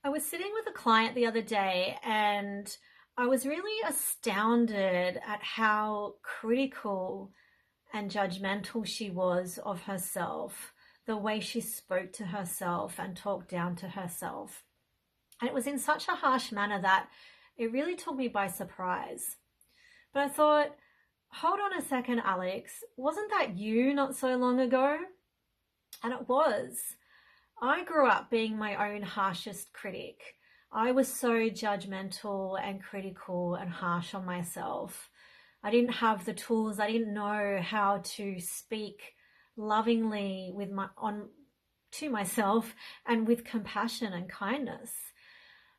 I was sitting with a client the other day and I was really astounded at how critical and judgmental she was of herself, the way she spoke to herself and talked down to herself. And it was in such a harsh manner that it really took me by surprise. But I thought, hold on a second, Alex, wasn't that you not so long ago? And it was. I grew up being my own harshest critic. I was so judgmental and critical and harsh on myself. I didn't have the tools. I didn't know how to speak lovingly to myself and with compassion and kindness.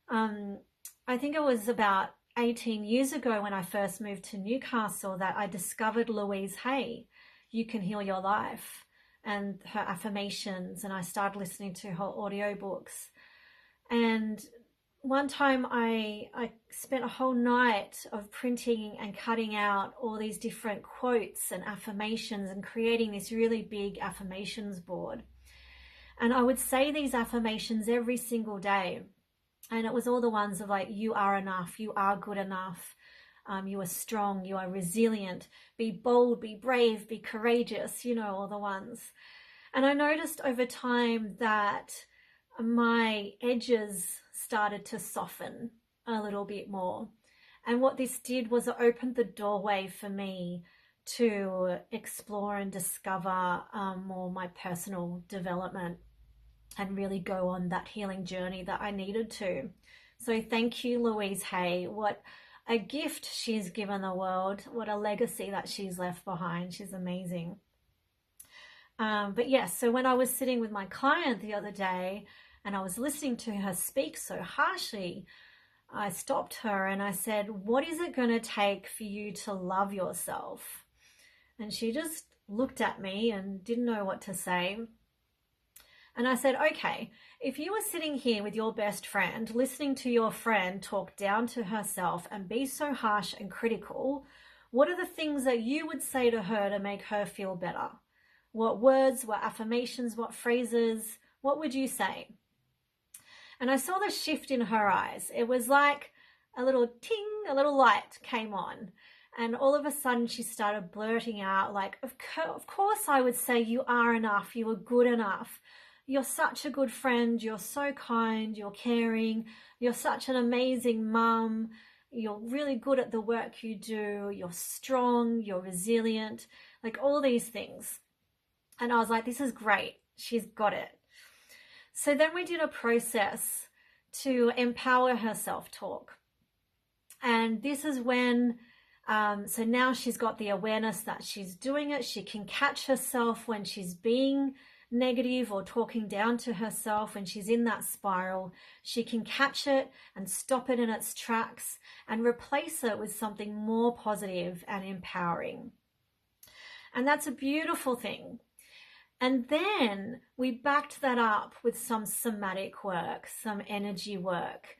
Um, I think it was about 18 years ago when I first moved to Newcastle that I discovered Louise Hay, You Can Heal Your Life, and her affirmations, and I started listening to her audiobooks. And one time I spent a whole night of printing and cutting out all these different quotes and affirmations and creating this really big affirmations board. And I would say these affirmations every single day. And it was all the ones of like, you are enough, you are good enough, you are strong, you are resilient, be bold, be brave, be courageous, all the ones. And I noticed over time that my edges started to soften a little bit more. And what this did was it opened the doorway for me to explore and discover more my personal development and really go on that healing journey that I needed to. So thank you, Louise Hay. What a gift she's given the world. What a legacy that she's left behind. She's amazing. But yes, so when I was sitting with my client the other day and I was listening to her speak so harshly, I stopped her and I said, what is it going to take for you to love yourself? And she just looked at me and didn't know what to say. And I said, okay, if you were sitting here with your best friend, listening to your friend talk down to herself and be so harsh and critical, what are the things that you would say to her to make her feel better? What words, what affirmations, what phrases, what would you say? And I saw the shift in her eyes. It was like a little ting, a little light came on. And all of a sudden she started blurting out like, of course I would say you are enough, you are good enough. You're such a good friend, you're so kind, you're caring, you're such an amazing mum, you're really good at the work you do, you're strong, you're resilient, like all these things. And I was like, this is great, she's got it. So then we did a process to empower her self-talk. And this is when, so now she's got the awareness that she's doing it, she can catch herself when she's being negative or talking down to herself when she's in that spiral. She can catch it and stop it in its tracks and replace it with something more positive and empowering. And that's a beautiful thing. And then we backed that up with some somatic work, some energy work,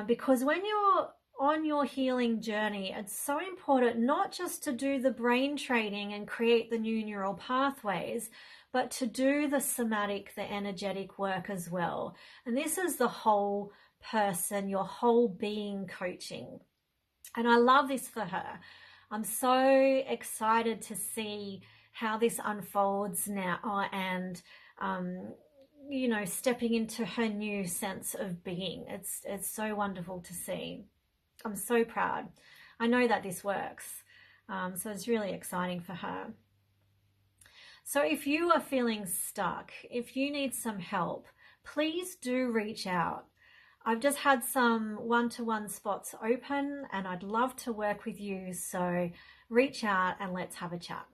because when you're on your healing journey, it's so important not just to do the brain training and create the new neural pathways, but to do the somatic, the energetic work as well. And this is the whole person, your whole being coaching. And I love this for her. I'm so excited to see how this unfolds now and, stepping into her new sense of being. It's so wonderful to see. I'm so proud. I know that this works. So it's really exciting for her. So if you are feeling stuck, if you need some help, please do reach out. I've just had some one-to-one spots open and I'd love to work with you. So reach out and let's have a chat.